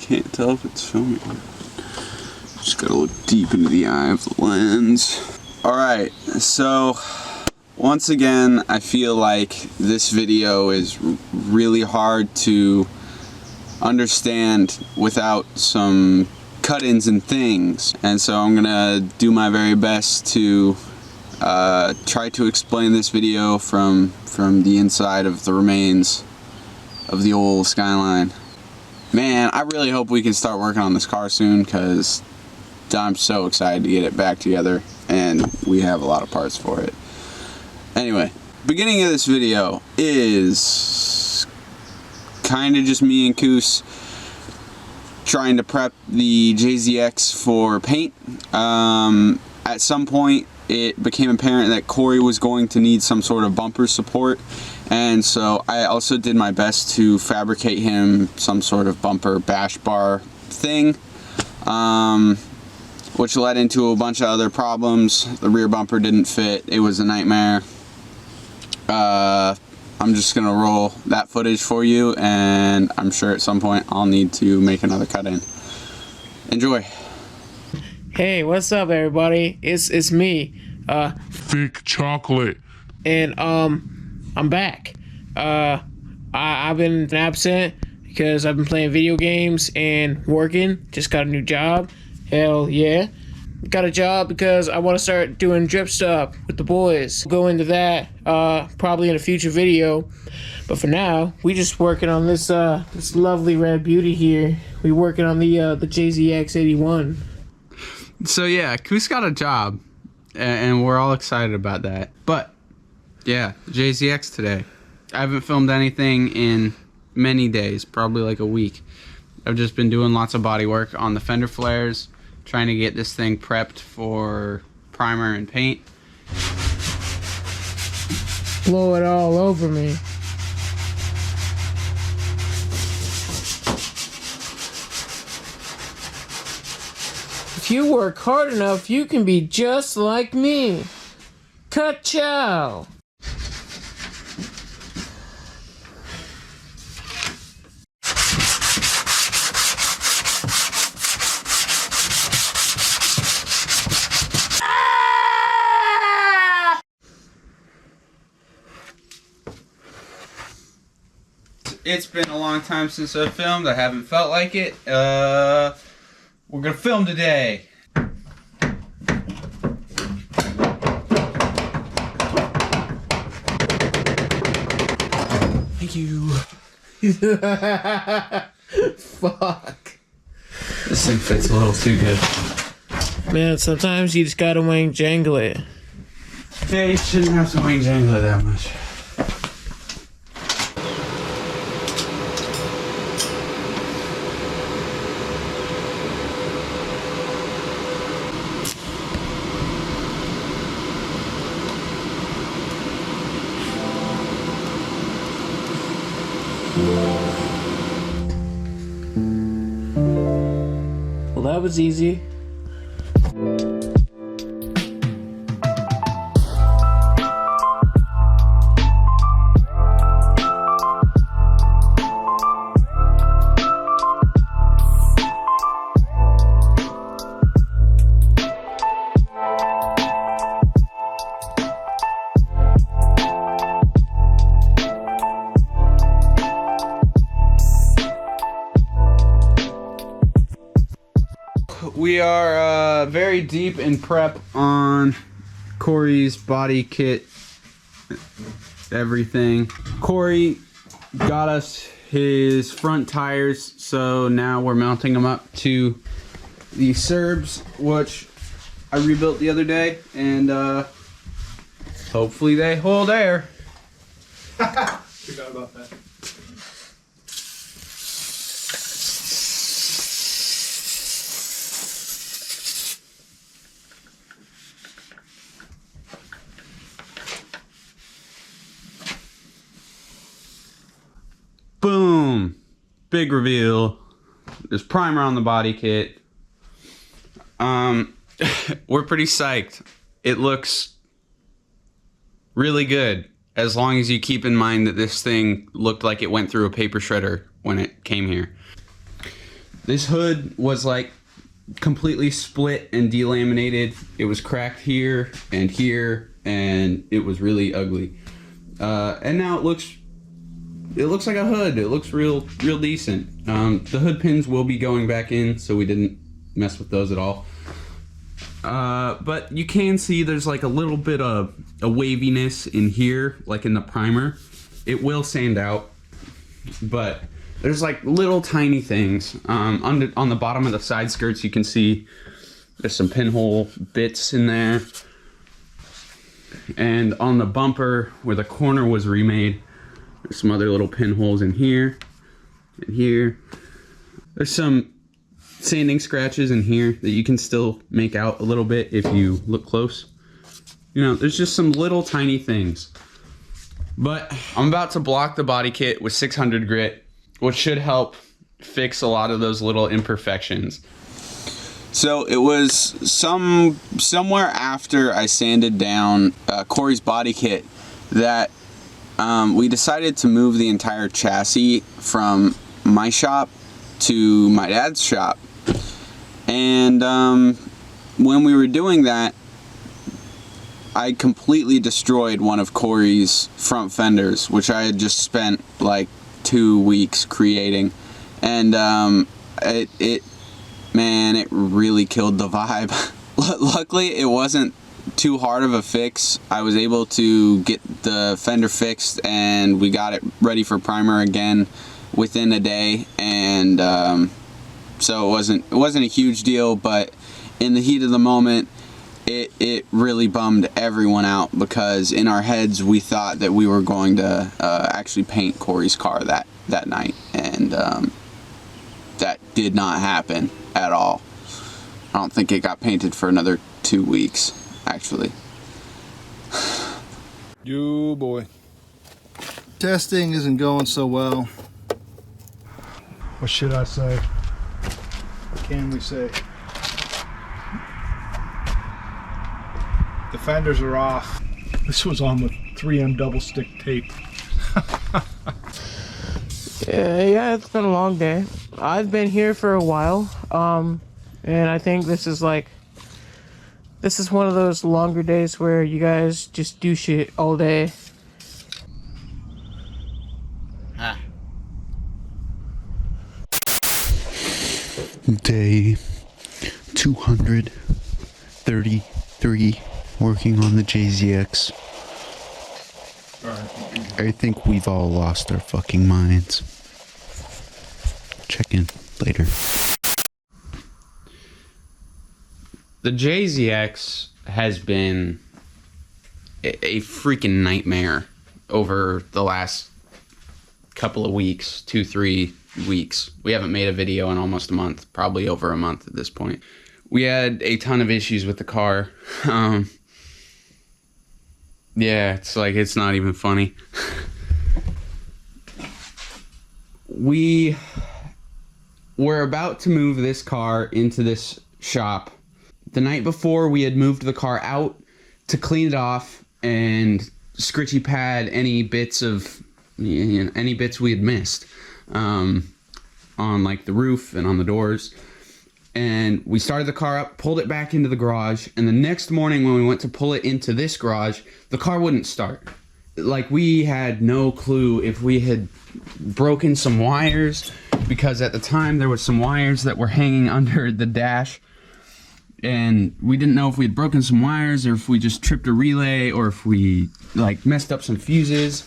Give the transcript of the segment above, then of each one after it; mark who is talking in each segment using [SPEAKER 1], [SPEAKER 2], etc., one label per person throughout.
[SPEAKER 1] Can't tell if it's filming. Just gotta look deep into the eye of the lens. Alright, so once again, I feel like this video is really hard to understand without some cut-ins and things. And so I'm gonna do my very best to try to explain this video from the inside of the remains of the old Skyline. Man, I really hope we can start working on this car soon, because I'm so excited to get it back together, and we have a lot of parts for it. Anyway, beginning of this video is kind of just me and Coos trying to prep the JZX for paint. At some point it became apparent that Cory was going to need some sort of bumper support, and so I also did my best to fabricate him some sort of bumper bash bar thing, which led into a bunch of other problems. The rear bumper didn't fit. It was a nightmare. I'm just gonna roll that footage for you, and I'm sure at some point I'll need to make another cut in. Enjoy.
[SPEAKER 2] Hey, what's up, everybody? It's me,
[SPEAKER 3] Thick chocolate.
[SPEAKER 2] and I'm back. I've been absent because I've been playing video games and working. Just got a new job. Hell yeah. Got a job because I want to start doing drip stuff with the boys. We'll go into that probably in a future video. But for now, we just working on this this lovely red beauty here. We working on the JZX81.
[SPEAKER 1] So yeah, Coos got a job, and we're all excited about that. But yeah, JZX today. I haven't filmed anything in many days, probably like a week. I've just been doing lots of body work on the fender flares, trying to get this thing prepped for primer and paint.
[SPEAKER 2] Blow it all over me. If you work hard enough, you can be just like me. Ka-chow!
[SPEAKER 1] It's been a long time since I filmed. I haven't felt like it. We're gonna film today. Thank you.
[SPEAKER 2] Fuck.
[SPEAKER 1] This thing fits a little too good.
[SPEAKER 2] Man, sometimes you just gotta wing jangle it.
[SPEAKER 1] Yeah, you shouldn't have to wing jangle it that much.
[SPEAKER 2] Well, that was easy.
[SPEAKER 1] We are very deep in prep on Cory's body kit, everything. Cory got us his front tires, so now we're mounting them up to the Serbs, which I rebuilt the other day, and hopefully they hold air.
[SPEAKER 3] Forgot about that.
[SPEAKER 1] Boom! Big reveal. There's primer on the body kit. We're pretty psyched. It looks really good, as long as you keep in mind that this thing looked like it went through a paper shredder when it came here. This hood was like completely split and delaminated. It was cracked here, and it was really ugly. And now it looks like a hood. It looks real decent. The hood pins will be going back in, so we didn't mess with those at all. But you can see there's like a little bit of a waviness in here, like in the primer. It will sand out, but there's like little tiny things. On the bottom of the side skirts, you can see there's some pinhole bits in there. And on the bumper where the corner was remade, there's some other little pinholes in here and here. There's some sanding scratches in here that you can still make out a little bit if you look close. You know, there's just some little tiny things. But I'm about to block the body kit with 600 grit, which should help fix a lot of those little imperfections. So it was somewhere after I sanded down Cory's body kit that we decided to move the entire chassis from my shop to my dad's shop. And when we were doing that, I completely destroyed one of Cory's front fenders, which I had just spent like 2 weeks creating. And it really killed the vibe. Luckily, it wasn't too hard of a fix. I was able to get the fender fixed, and we got it ready for primer again within a day. And so it wasn't a huge deal, but in the heat of the moment, it really bummed everyone out, because in our heads we thought that we were going to actually paint Cory's car that night, and that did not happen at all. I don't think it got painted for another 2 weeks, actually.
[SPEAKER 4] You boy.
[SPEAKER 5] Testing isn't going so well.
[SPEAKER 4] What should I say? What can we say? The fenders are off. This was on with 3M double stick tape.
[SPEAKER 2] Yeah, it's been a long day. I've been here for a while, and I think this is one of those longer days where you guys just do shit all day.
[SPEAKER 6] Day 233 working on the JZX. I think we've all lost our fucking minds. Check in later.
[SPEAKER 1] The JZX has been a freaking nightmare over the last couple of weeks, 2-3 weeks. We haven't made a video in almost a month, probably over a month at this point. We had a ton of issues with the car. Yeah, it's not even funny. We were about to move this car into this shop. The night before, we had moved the car out to clean it off and scritchy pad any bits we had missed on like the roof and on the doors. And we started the car up, pulled it back into the garage, and the next morning when we went to pull it into this garage, the car wouldn't start. Like, we had no clue if we had broken some wires, because at the time there was some wires that were hanging under the dash, and we didn't know if we had broken some wires or if we just tripped a relay or if we like messed up some fuses.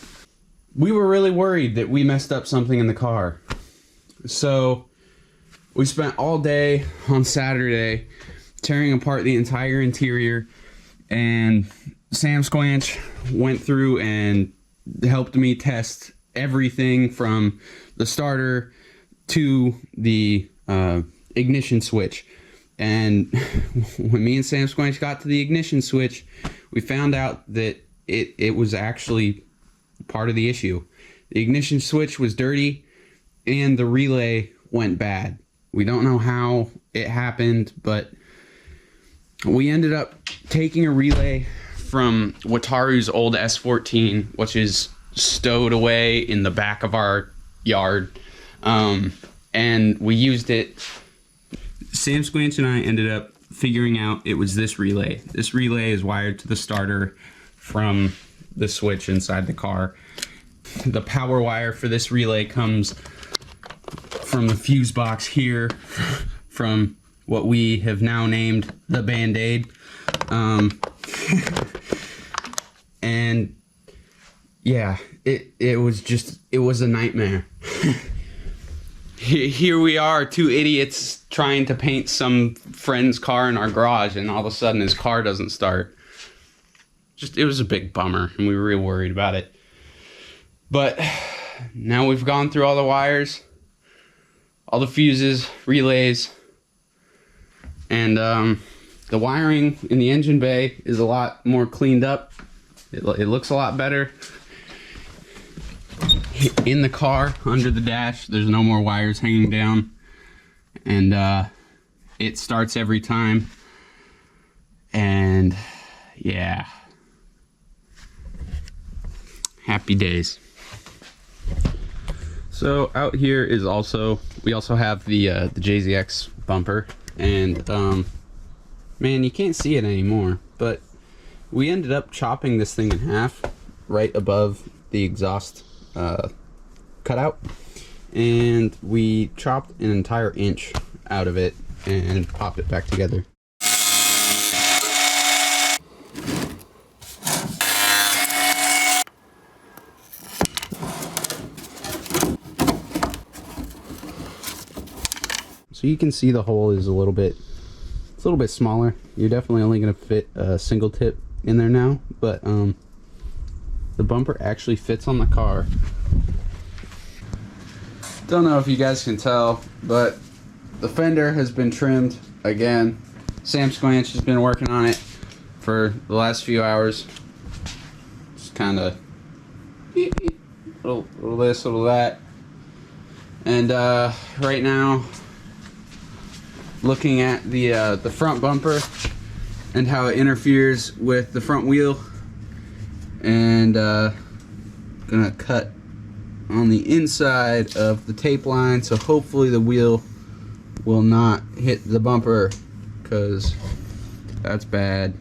[SPEAKER 1] We were really worried that we messed up something in the car. So we spent all day on Saturday tearing apart the entire interior, and Samsquanch went through and helped me test everything from the starter to the ignition switch. And when me and Samsquanch got to the ignition switch, we found out that it was actually part of the issue. The ignition switch was dirty and the relay went bad. We don't know how it happened, but we ended up taking a relay from Wataru's old S14, which is stowed away in the back of our yard. and we used it. Samsquanch and I ended up figuring out it was this relay. This relay is wired to the starter from the switch inside the car. The power wire for this relay comes from the fuse box here, from what we have now named the Band-Aid. And yeah, it was a nightmare. Here we are, two idiots trying to paint some friend's car in our garage, and all of a sudden his car doesn't start. It was a big bummer, and we were real worried about it. But now we've gone through all the wires, all the fuses, relays, and the wiring in the engine bay is a lot more cleaned up. It looks a lot better. In the car, under the dash, there's no more wires hanging down, and it starts every time. And yeah, happy days. So out here is we also have the JZX bumper, and man, you can't see it anymore, but we ended up chopping this thing in half right above the exhaust cutout, and we chopped an entire inch out of it and popped it back together. So you can see the hole is a little bit smaller. You're definitely only going to fit a single tip in there now, but the bumper actually fits on the car. Don't know if you guys can tell, but the fender has been trimmed again. Samsquanch has been working on it for the last few hours. Just kind of little this, little that, and right now, looking at the front bumper and how it interferes with the front wheel, and gonna cut on the inside of the tape line, so hopefully the wheel will not hit the bumper, because that's bad.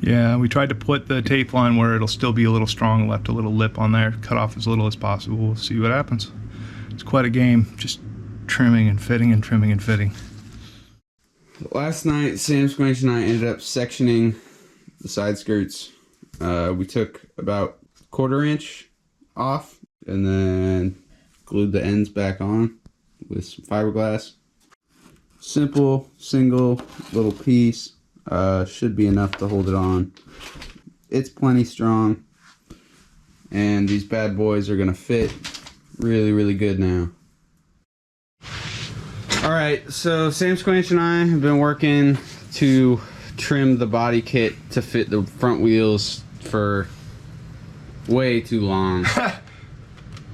[SPEAKER 4] Yeah, we tried to put the tape line where it'll still be a little strong, left a little lip on there, cut off as little as possible. We'll see what happens. It's quite a game, just trimming and fitting and trimming and fitting.
[SPEAKER 1] Last night, Samsquanch and I ended up sectioning the side skirts. We took about 1/4 inch off and then glued the ends back on with some fiberglass. Simple, single little piece. Should be enough to hold it on. It's plenty strong, and these bad boys are gonna fit really, really good now. Alright, so Samsquanch and I have been working to trim the body kit to fit the front wheels for way too long.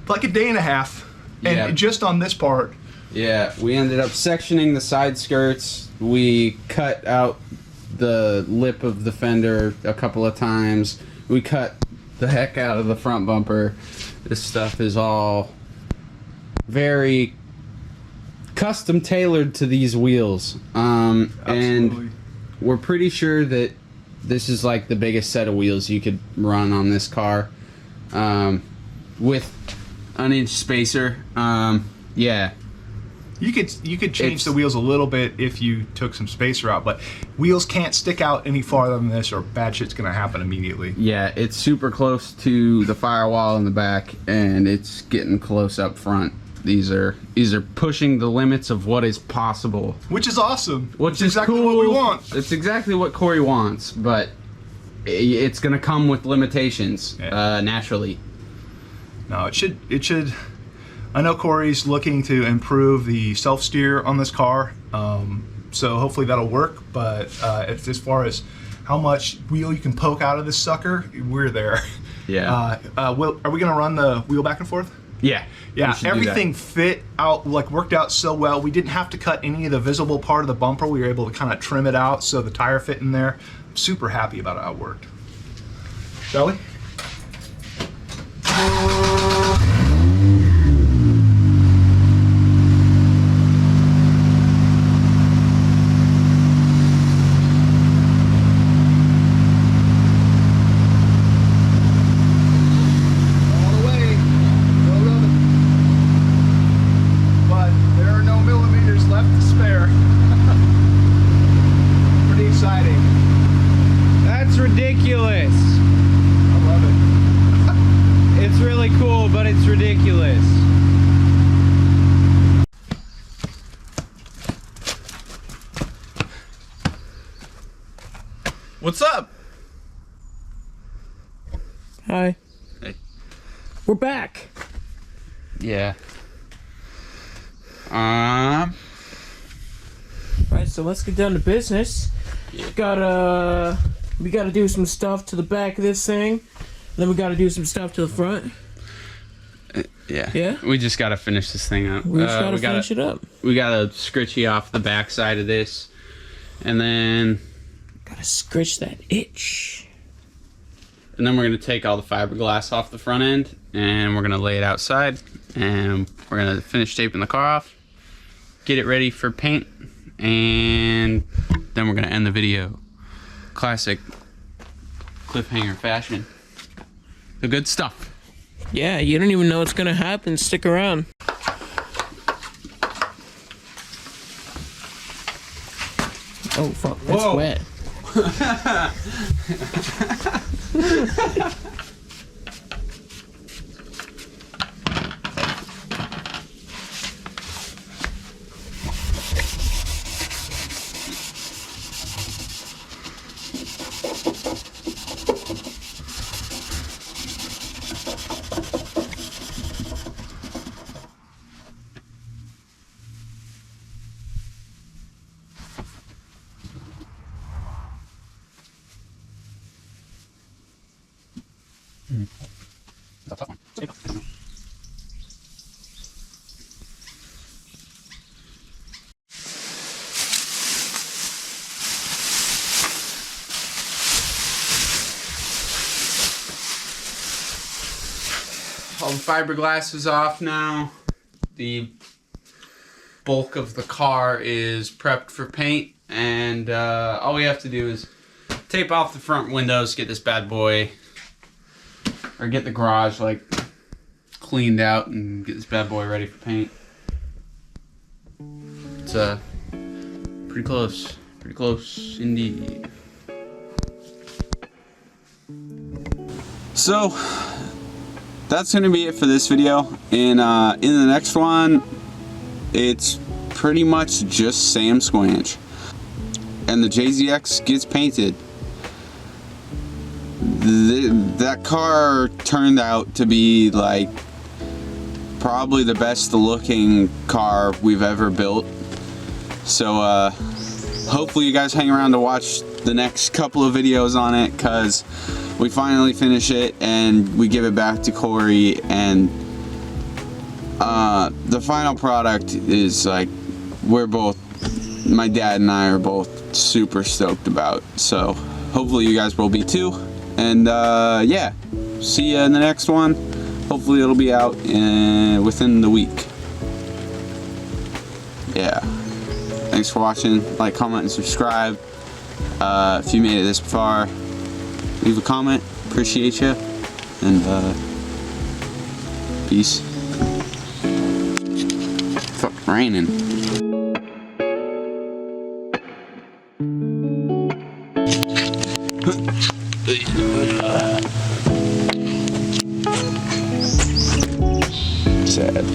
[SPEAKER 4] Like a day and a half. And
[SPEAKER 1] Yeah.
[SPEAKER 4] just on this part.
[SPEAKER 1] Yeah, we ended up sectioning the side skirts. We cut out the lip of the fender a couple of times. We cut the heck out of the front bumper. This stuff is all very custom tailored to these wheels. And we're pretty sure that this is like the biggest set of wheels you could run on this car, with an inch spacer. Yeah.
[SPEAKER 4] You could change the wheels a little bit if you took some spacer out, but wheels can't stick out any farther than this or bad shit's gonna happen immediately.
[SPEAKER 1] Yeah, it's super close to the firewall in the back, and it's getting close up front. These are pushing the limits of what is possible.
[SPEAKER 4] Which is awesome.
[SPEAKER 1] Which is
[SPEAKER 4] exactly
[SPEAKER 1] cool.
[SPEAKER 4] what we want.
[SPEAKER 1] It's exactly what Cory wants, but it's gonna come with limitations, naturally.
[SPEAKER 4] No, it should. I know Cory's looking to improve the self-steer on this car, so hopefully that'll work, but as far as how much wheel you can poke out of this sucker, we're there.
[SPEAKER 1] Yeah.
[SPEAKER 4] Are we gonna run the wheel back and forth?
[SPEAKER 1] Yeah.
[SPEAKER 4] Yeah, everything fit out, worked out so well. We didn't have to cut any of the visible part of the bumper. We were able to kind of trim it out so the tire fit in there. I'm super happy about how it worked. Shall we?
[SPEAKER 2] ridiculous.
[SPEAKER 1] I love it.
[SPEAKER 2] It's really cool, but it's ridiculous.
[SPEAKER 1] What's up?
[SPEAKER 2] Hi.
[SPEAKER 1] Hey.
[SPEAKER 2] We're back.
[SPEAKER 1] Yeah.
[SPEAKER 2] Alright, so let's get down to business.
[SPEAKER 1] Yeah.
[SPEAKER 2] We gotta do some stuff to the back of this thing. Then we gotta do some stuff to the front.
[SPEAKER 1] Yeah.
[SPEAKER 2] Yeah?
[SPEAKER 1] We just gotta finish this thing up.
[SPEAKER 2] We just gotta finish it up.
[SPEAKER 1] We gotta scritchy off the back side of this. And then
[SPEAKER 2] Gotta scratch that itch.
[SPEAKER 1] we're gonna take all the fiberglass off the front end and we're gonna lay it outside and we're gonna finish taping the car off, get it ready for paint, and then we're gonna end the video. Classic cliffhanger fashion. The good stuff.
[SPEAKER 2] Yeah, you don't even know what's gonna happen. Stick around. Oh fuck, that's
[SPEAKER 1] Whoa.
[SPEAKER 2] wet.
[SPEAKER 1] All the fiberglass is off now. The bulk of the car is prepped for paint, and all we have to do is tape off the front windows, get this bad boy, or get the garage like cleaned out and get this bad boy ready for paint. It's pretty close indeed. So that's gonna be it for this video. In the next one, it's pretty much just Samsquanch, and the JZX gets painted. That car turned out to be like probably the best looking car we've ever built. So hopefully you guys hang around to watch the next couple of videos on it, because we finally finish it and we give it back to Cory, and the final product is like, my dad and I are both super stoked about. So hopefully you guys will be too. And yeah, see you in the next one. Hopefully it'll be out within the week. Yeah. Thanks for watching. Like, comment, and subscribe. If you made it this far, leave a comment. Appreciate you. And peace. Fuck, raining. Sad.